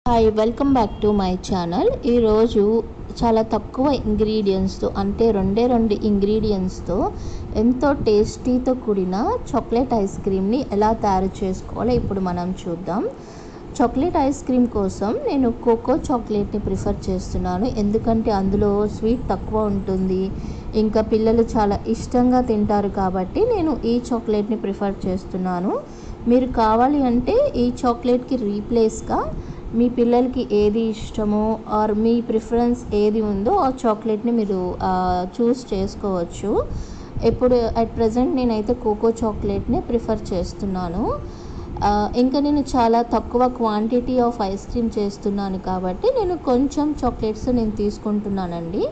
Hi welcome back to my channel. ఈరోజు చాలా తక్కువ ఇంగ్రీడియంట్స్తో అంటే రెండు ఇంగ్రీడియంట్స్తో ఎంతో టేస్టీతో కూడిన చాక్లెట్ ఐస్ క్రీమ్ని ఎలా తయారు చేసుకోవాలో ఇప్పుడు మనం చూద్దాం. చాక్లెట్ ఐస్ క్రీమ్ కోసం నేను కోకో చాక్లెట్ని ప్రిఫర్ చేస్తున్నాను, ఎందుకంటే అందులో స్వీట్ తక్కువ ఉంటుంది, ఇంకా పిల్లలు చాలా ఇష్టంగా తింటారు కాబట్టి నేను ఈ చాక్లెట్ని ప్రిఫర్ చేస్తున్నాను. మీరు కావాలి అంటే ఈ చాక్లెట్కి రీప్లేస్గా మీ పిల్లలకి ఏది ఇష్టమో ఆర్ మీ ప్రిఫరెన్స్ ఏది ఉందో ఆ చాక్లెట్ని మీరు చూస్ చేసుకోవచ్చు. ఇప్పుడు అట్ ప్రజెంట్ నేనైతే కోకో చాక్లెట్ని ప్రిఫర్ చేస్తున్నాను. ఇంకా నేను చాలా తక్కువ క్వాంటిటీ ఆఫ్ ఐస్ క్రీమ్ చేస్తున్నాను కాబట్టి నేను కొంచెం చాక్లెట్స్ నేను తీసుకుంటున్నానండి.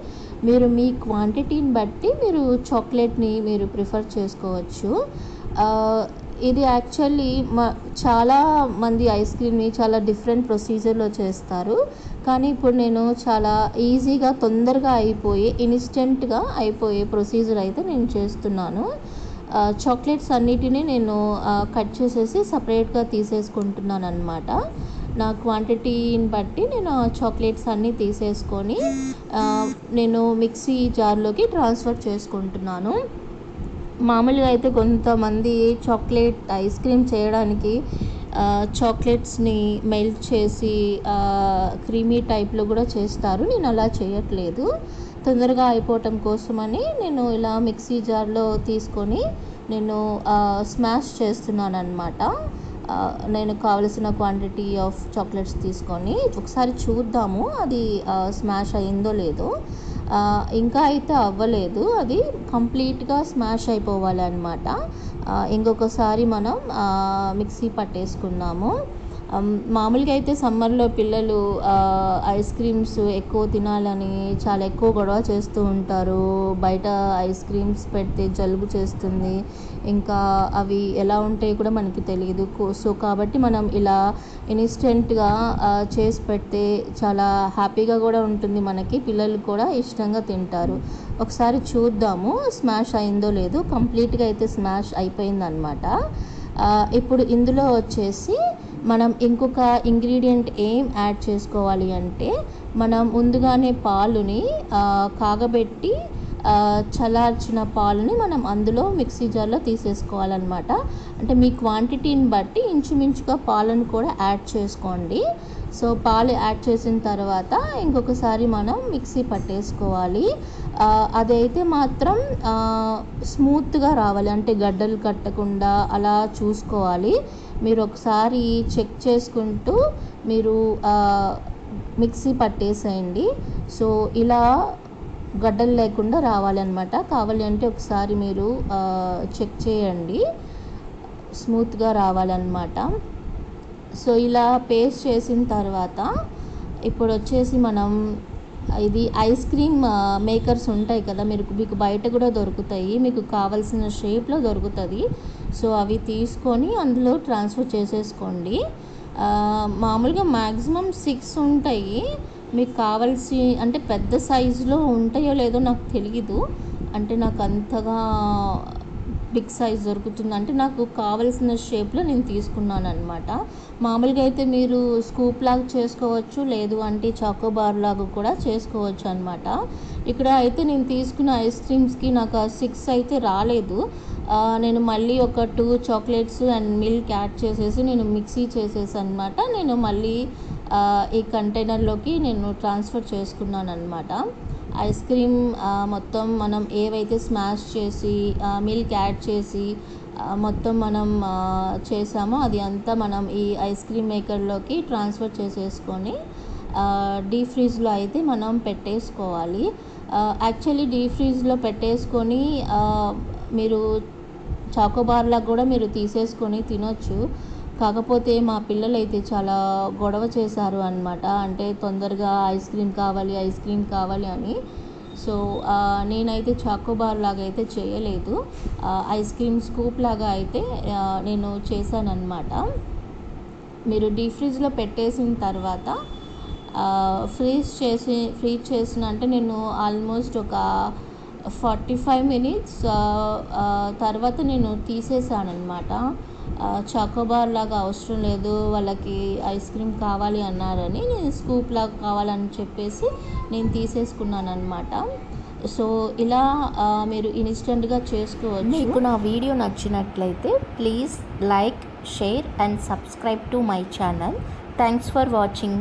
మీరు మీ క్వాంటిటీని బట్టి మీరు చాక్లెట్ని మీరు ప్రిఫర్ చేసుకోవచ్చు. ఇది యాక్చువల్లీ చాలా మంది ఐస్ క్రీమ్ని చాలా డిఫరెంట్ ప్రొసీజర్లో చేస్తారు, కానీ ఇప్పుడు నేను చాలా ఈజీగా తొందరగా అయిపోయే ఇన్స్టెంట్గా అయిపోయే ప్రొసీజర్ అయితే నేను చేస్తున్నాను. చాక్లెట్స్ అన్నిటినీ నేను కట్ చేసేసి సపరేట్గా తీసేసుకుంటున్నాను అనమాట. నా క్వాంటిటీని బట్టి నేను చాక్లెట్స్ అన్నీ తీసేసుకొని నేను మిక్సీ జార్లోకి ట్రాన్స్ఫర్ చేసుకుంటున్నాను. మామూలుగా అయితే కొంతమంది చాక్లెట్ ఐస్ క్రీమ్ చేయడానికి చాక్లెట్స్ని మెల్ట్ చేసి క్రీమీ టైప్లో కూడా చేస్తారు. నేను అలా చేయట్లేదు, తొందరగా అయిపోవటం కోసమని నేను ఇలా మిక్సీ జార్లో తీసుకొని నేను స్మాష్ చేస్తున్నాను అనమాట. నేను కావలసిన క్వాంటిటీ ఆఫ్ చాక్లెట్స్ తీసుకొని ఒకసారి చూద్దాము అది స్మాష్ అయిందో లేదో. ఇంకా అయితే అవ్వలేదు, అది కంప్లీట్గా స్మాష్ అయిపోవాలి అనమాట. ఇంకొకసారి మనం మిక్సీ పట్టేసుకున్నాము. మామూలుగా అయితే సమ్మర్లో పిల్లలు ఐస్ క్రీమ్స్ ఎక్కువ తినాలని చాలా ఎక్కువ గొడవ చేస్తూ ఉంటారు. బయట ఐస్ క్రీమ్స్ పెడితే జలుబు చేస్తుంది, ఇంకా అవి ఎలా ఉంటాయి కూడా మనకి తెలియదు. సో కాబట్టి మనం ఇలా ఇన్స్టెంట్గా చేసి పెడితే చాలా హ్యాపీగా కూడా ఉంటుంది, మనకి పిల్లలు కూడా ఇష్టంగా తింటారు. ఒకసారి చూద్దాము స్మాష్ అయిందో లేదో. కంప్లీట్గా అయితే స్మాష్ అయిపోయిందనమాట. ఇప్పుడు ఇందులో వచ్చేసి మనం ఇంకొక ఇంగ్రీడియంట్ ఏం యాడ్ చేసుకోవాలి అంటే, మనం ముందుగానే పాలుని కాగబెట్టి చల్లార్చిన పాలని మనం అందులో మిక్సీ జార్లో తీసేసుకోవాలన్నమాట. అంటే మీ క్వాంటిటీని బట్టి ఇంచుమించుగా పాలను కూడా యాడ్ చేసుకోండి. సో పాలు యాడ్ చేసిన తర్వాత ఇంకొకసారి మనం మిక్సీ పట్టేసుకోవాలి. అదైతే మాత్రం స్మూత్గా రావాలి, అంటే గడ్డలు కట్టకుండా అలా చూసుకోవాలి. మీరు ఒకసారి చెక్ చేసుకుంటూ మీరు మిక్సీ పట్టేసేయండి. సో ఇలా గడ్డలు లేకుండా రావాలన్నమాట. కావాలి అంటే ఒకసారి మీరు చెక్ చేయండి, స్మూత్గా రావాలన్నమాట. సో ఇలా పేస్ట్ చేసిన తర్వాత ఇప్పుడు వచ్చేసి మనం ఇది ఐస్ క్రీమ్ మేకర్స్ ఉంటాయి కదా, మీకు బయట కూడా దొరుకుతాయి, మీకు కావాల్సిన షేప్లో దొరుకుతుంది. సో అవి తీసుకొని అందులో ట్రాన్స్ఫర్ చేసేసుకోండి. మామూలుగా మ్యాక్సిమం 6 ఉంటాయి. మీకు కావాల్సి అంటే పెద్ద సైజులో ఉంటాయో లేదో నాకు తెలియదు, అంటే నాకు అంతగా బిగ్ సైజ్ దొరుకుతుంది, అంటే నాకు కావలసిన షేప్లో నేను తీసుకున్నాను అనమాట. మామూలుగా అయితే మీరు స్కూప్ లాగా చేసుకోవచ్చు, లేదు అంటే చాకోబార్ లాగా కూడా చేసుకోవచ్చు అనమాట. ఇక్కడ అయితే నేను తీసుకున్న ఐస్ క్రీమ్స్కి నాకు 6 అయితే రాలేదు. నేను మళ్ళీ ఒక 2 చాక్లెట్స్ అండ్ మిల్క్ యాడ్ చేసేసి నేను మిక్సీ చేసేసి అనమాట. నేను మళ్ళీ ఈ కంటైనర్లోకి నేను ట్రాన్స్ఫర్ చేసుకున్నాను అనమాట. ఐస్ క్రీమ్ మొత్తం మనం ఏవైతే స్మాష్ చేసి మిల్క్ యాడ్ చేసి మొత్తం మనం చేసామో అది అంతా మనం ఈ ఐస్ క్రీమ్ మేకర్లోకి ట్రాన్స్ఫర్ చేసేసుకొని డీప్ ఫ్రీజ్లో అయితే మనం పెట్టేసుకోవాలి. యాక్చువల్లీ డీప్ ఫ్రీజ్లో పెట్టేసుకొని మీరు చాకోబార్లా కూడా మీరు తీసేసుకొని తినొచ్చు. కాకపోతే మా పిల్లలు అయితే చాలా గొడవ చేశారు అనమాట, అంటే తొందరగా ఐస్ క్రీమ్ కావాలి అని. సో నేనైతే చాకోబార్ లాగా అయితే చేయలేదు, ఐస్ క్రీమ్ స్కూప్ లాగా అయితే నేను చేశానన్నమాట. మీరు డీప్ ఫ్రిడ్జ్లో పెట్టేసిన తర్వాత ఫ్రీజ్ చేసిన అంటే నేను ఆల్మోస్ట్ ఒక 45 minutes తర్వాత నేను తీసేసాను అనమాట. చాకోబార్ లాగా అవసరం లేదు, వాళ్ళకి ఐస్ క్రీమ్ కావాలి అన్నారని నేను స్కూప్ లాగా కావాలని చెప్పేసి నేను తీసేసుకున్నాను అనమాట. సో ఇలా మీరు ఇన్స్టెంట్గా చేసుకోవచ్చు. మీకు నా వీడియో నచ్చినట్లయితే please like, share and subscribe to my channel. Thanks for watching.